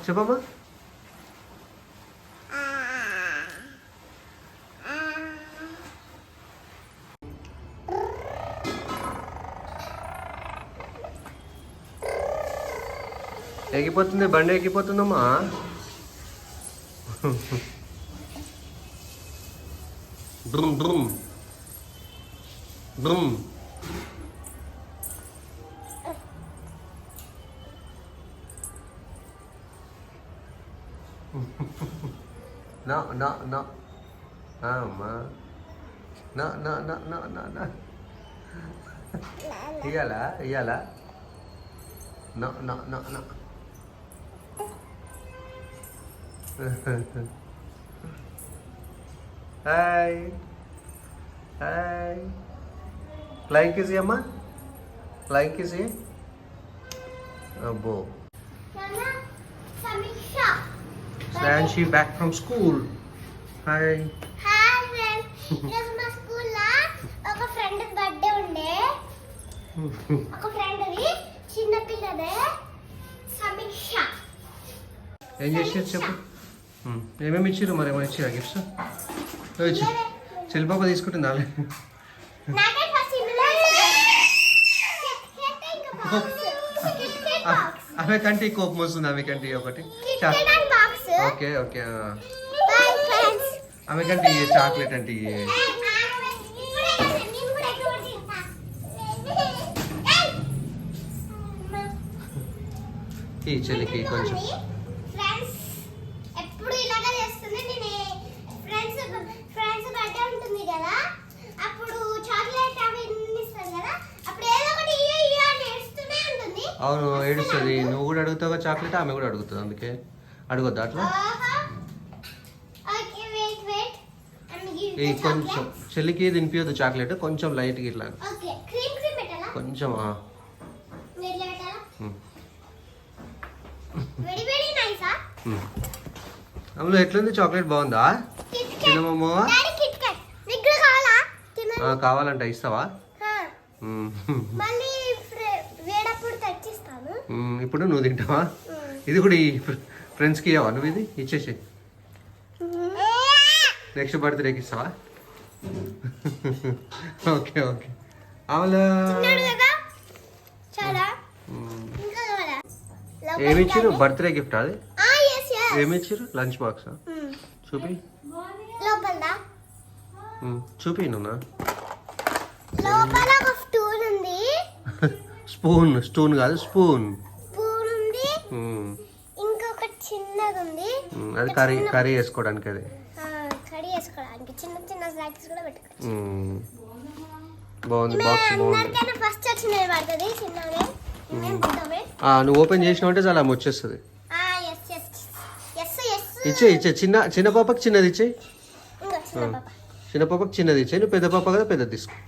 చెప్పమ్మా. ఎగిపోతుంది, బండి ఎగిపోతుందమ్మా. Drum drum drum. No, no, no. అమ్మా no, no, no, no, no, no. ఇయ్యాలా ఇయ్యాలా? No, no, no, no. Hi hi. Flying kiss అమ్మా, ఫ్లైంగ్ కిస్. అబ్బో. Slanshi back from school. Hi. Hi friends. ఈరోజు మా స్కూల్లో ఒక ఫ్రెండ్ బర్త్డే ఉండే. ఒక ఫ్రెండ్ ది చిన్న పిల్లదే సమీక్ష. ఏం చేసారు చెప్పు. ఏమేమి ఇచ్చారు మరి? ఏమైనా ఇచ్చారా గిఫ్ట్స్? చెల్లిపాప తీసుకుంటుంది వాళ్ళే. ఆమె కంటి కోపం వస్తుంది, ఆమె కంటి ఒకటి. Okay okay. ఆమె కంటి చాక్లెట్ అంటే ఈ చెల్లికి కొంచెం. ఎప్పుడు ఇలాగే చేస్తుంది. నేను ఫ్రెండ్స్ బర్త్డే ఉంటుంది కదా, అప్పుడు చాక్లెట్ అవి ఇస్తుంది కదా, అప్పుడు ఏదో ఒకటి ఇయ్య అని ఏడుస్తూనే ఉంటుంది. అవును ఏడుస్తుంది. నువ్వు కూడా అడుగుతావు చాక్లెట్, ఆమె కూడా అడుగుతుంది. అందుకే అడగొద్దా అట్లా? ఈ కొంచెం చెల్లికి తినిపించదు చాక్లెట్, కొంచెం లైట్గా ఇట్లా కొంచెం. అందులో ఎట్లుంది చాక్లెట్? బాగుందా చిన్నమ్మ? కావాలంట ఇస్తావా? ఇప్పుడు నువ్వు తింటావా? ఇది కూడా ఈ ఫ్రెండ్స్కి ఇవ్వవా నువ్వు? ఇది ఇచ్చేసి నెక్స్ట్ బర్త్డేకి ఇస్తావా? Okay okay. ఆమె ఏమి ఇచ్చారు? బర్త్డే గిఫ్ట్ అది? ఏమి ఇచ్చారు? లంచ్ బాక్స్ చూపి చూపి. నువ్వు స్పూన్, స్టూన్ కాదు స్పూన్. ఇంకొకటి చిన్నది ఉంది, అది కర్రీ వేసుకోవడానికి. అది చిన్న చిన్న స్నాక్స్ కూడా పెట్టుకోవచ్చు. బాగుంది బాక్స్, బాగుంది. ఫస్ట్ వచ్చినది పడుతుంది చిన్నదే. నువ్వు ఓపెన్ చేసినావు అంటే చాలా వచ్చేస్తుంది. ఇచ్చే చిన్న పాపకి చిన్నది ఇచ్చే. చిన్న పాపకి చిన్నది ఇచ్చే. నువ్వు పెద్ద పాప కదా, పెద్దది తీసుకోండి.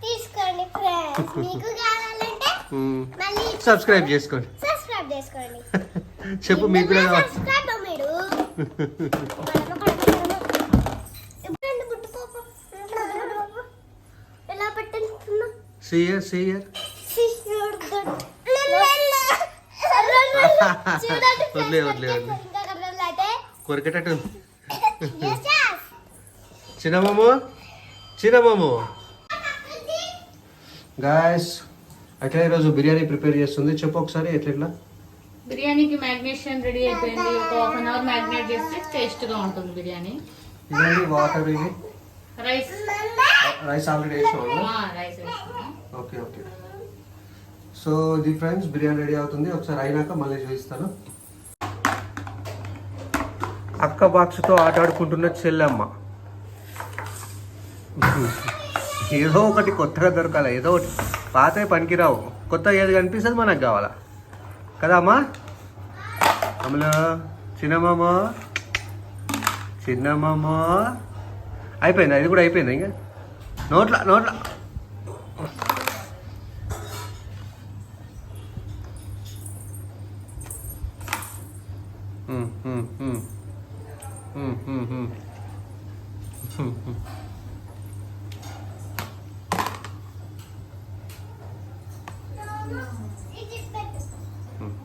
సబ్స్క్రైబ్ చేసుకోండి. చెప్పు మీకు కూడా కావాలి. కొరికేటట్టు చిన్నమాము, చిన్నమాము. గాయస్ అట్లా ఈరోజు బిర్యానీ ప్రిపేర్ చేస్తుంది. చెప్పు ఒకసారి ఎట్లా. బిర్యానీకి మ్యాగ్నేషన్ రెడీ అయిపోయింది. ఒక 1 అవర్ మ్యాగ్నేట్ చేస్తే టేస్ట్ గా ఉంటుంది బిర్యానీ. వాటర్, ఇది రైస్ ఆల్రెడీ వేసాము. Okay okay. సో ఇది ఫ్రెండ్స్ బిర్యానీ రెడీ అవుతుంది. ఒకసారి అయినాక మళ్ళీ చూపిస్తాను. అక్క బాక్స్తో ఆట ఆడుకుంటున్న చెల్లెమ్మ. ఏదో ఒకటి కొత్తగా దొరకాలి, ఏదో ఒకటి. పాత పనికిరావు, కొత్త ఏది కనిపిస్తుంది మనకు కావాలా కదా అమ్మా? అమ్మలో చిన్నమ్మ, చిన్నమ్మ. అయిపోయిందా? ఇది కూడా అయిపోయిందా? ఇంకా నోట్ల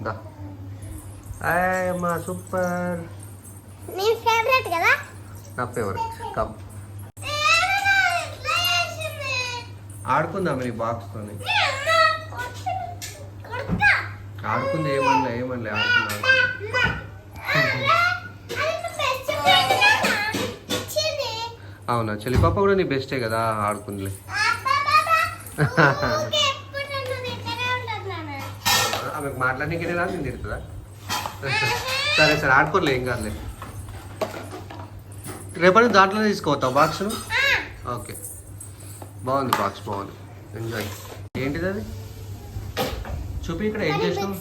దా అమ్మా సూపర్. నీ ఫేవరెట్ కదా. నా ఫేవరెట్. కమ్ ఆడుకుందాం నీ బాక్స్తో. ఆడుకుంది ఏమనలే ఆడుకుందాం. అవునా చెల్లి పాప కూడా నీ బెస్టే కదా, ఆడుకుందిలే. ఆమెకు మాట్లాడడానికి రాదు, నేను తిడుతుందా? సరే సరే ఆడుకోలే, ఏం కాదులే. రేపటి దాంట్లోనే తీసుకోవద్దాం బాక్స్ను. ఓకే బాగుంది బాక్స్, బాగుంది. ఎంజాయ్. ఏంటిది అది చూపి, ఇక్కడ ఏం చేసినావు?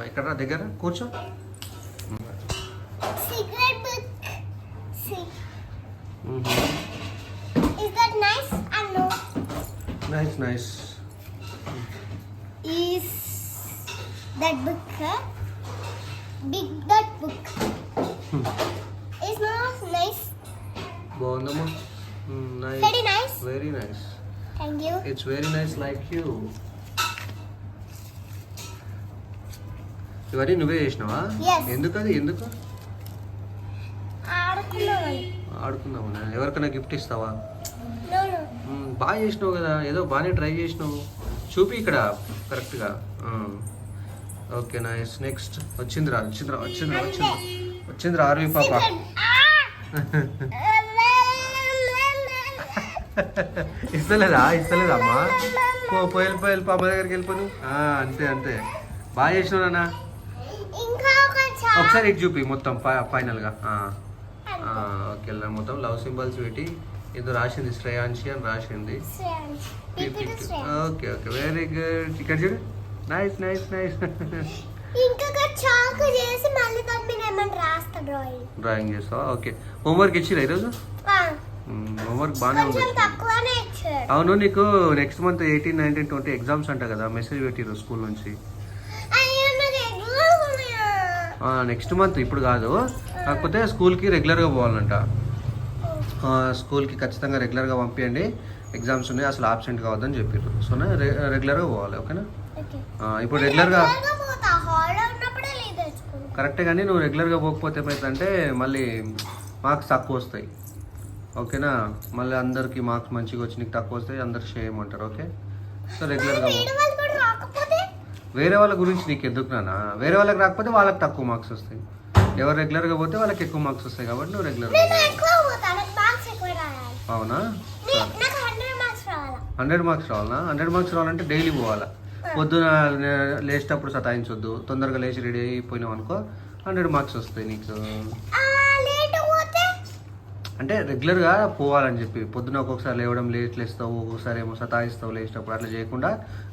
ఇక్కడ దగ్గర కూర్చో. Secret book. See. Is that nice or no? Nice nice. Is that book big? That book is not nice. బాగుందమ్మా. Nice. Very nice. Very nice. Thank you. It's very nice like you. ఇవన్నీ నువ్వే చేసినావా? Yes. ఎందుకు అది ఎందుకు ఆడుకున్నాను. ఆడుకుందామా? ఎవరికైనా gift ఇస్తావా? No, no. బాగా చేసినావు కదా, ఏదో బాగానే ట్రై చేసినావు. చూపి ఇక్కడ కరెక్ట్గా. Okay nice. నెక్స్ట్ వచ్చిందిరా ఆర్వి పాప. ఇస్తలేదా అమ్మా? పోయి పాప దగ్గరికి వెళ్ళిపోను. అంతే అంతే, బాగా చేసినావు నాన్న. ఇంకా ఒక ఒకసారి ఇటు చూపి మొత్తం ఫైనల్గా. ఓకే మొత్తం లవ్ సింబల్స్ పెట్టి ఏదో రాసింది, శ్రేయాంశి అని రాసింది. Okay okay very good. ఇక్కడ చూడు, నైస్ నైస్ నైస్. ఇంకొక చాక్ చేసి మళ్ళీ దాని మీద ఏమన్నా రాస్తా డ్రాయింగ్ చేస్తావా? ఓకే. హోంవర్క్ ఇచ్చిరా ఈరోజు? హోంవర్క్ బాగానే ఉంది. కొంచెం తక్కువనే ఇచ్చాడు. అవును, నీకు నెక్స్ట్ మంత్ 18, 19, 20 ఎగ్జామ్స్ అంట కదా, మెసేజ్ పెట్టిరు స్కూల్ నుంచి. అయ్యో నాకు ఎగ్జామ్స్ ఉన్నాయా? నెక్స్ట్ మంత్, ఇప్పుడు కాదు. కాకపోతే స్కూల్కి రెగ్యులర్గా పోవాలంట. స్కూల్కి ఖచ్చితంగా రెగ్యులర్గా పంపించండి, ఎగ్జామ్స్ ఉన్నాయి, అసలు ఆబ్సెంట్ కావద్దని చెప్పారు. సో రెగ్యులర్గా పోవాలి. ఓకేనా? ఇప్పుడు రెగ్యులర్గా కరెక్టే, కానీ నువ్వు రెగ్యులర్గా పోకపోతే ఏమవుతుందంటే మళ్ళీ మార్క్స్ తక్కువ వస్తాయి. ఓకేనా? మళ్ళీ అందరికి మార్క్స్ మంచిగా వచ్చి నీకు తక్కువ వస్తాయి, అందరు షేమ్ అంటారు. ఓకే? సో రెగ్యులర్గా వేరే వాళ్ళ గురించి నీకు ఎందుకు నాన్న? వేరే వాళ్ళకి రాకపోతే వాళ్ళకి తక్కువ మార్క్స్ వస్తాయి, ఎవరు రెగ్యులర్గా పోతే వాళ్ళకి ఎక్కువ మార్క్స్ వస్తాయి. కాబట్టి నువ్వు రెగ్యులర్గా. అవునా? 100 మార్క్స్ రావాలా? 100 మార్క్స్ రావాలంటే డైలీ పోవాలా? పొద్దున లేచేటప్పుడు సతాయించొద్దు, తొందరగా లేచి రెడీ అయిపోయినావు అనుకో 100 మార్క్స్ వస్తాయి నీకు. అంటే రెగ్యులర్గా పోవాలని చెప్పి, పొద్దున ఒక్కొక్కసారి లేవడం లేట్ లేస్తావు, ఒక్కొక్కసారి ఏమో సతాయిస్తావు లేచేటప్పుడు, అట్లా చేయకుండా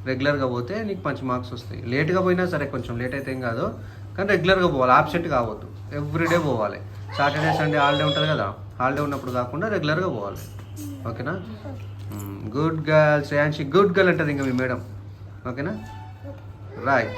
రెగ్యులర్గా పోతే నీకు మంచి మార్క్స్ వస్తాయి. లేట్గా పోయినా సరే, కొంచెం లేట్ అయితే ఏం కాదు, కానీ రెగ్యులర్గా పోవాలి, ఆబ్సెంట్ కావద్దు. ఎవ్రీడే పోవాలి. సాటర్డే సండే హాలిడే ఉంటుంది కదా, హాలిడే ఉన్నప్పుడు కాకుండా రెగ్యులర్గా పోవాలి. ఓకేనా? Good girl Shreyanshi, good girl అంటది ఇంకా మీ మేడం. ఓకేనా? రైట్.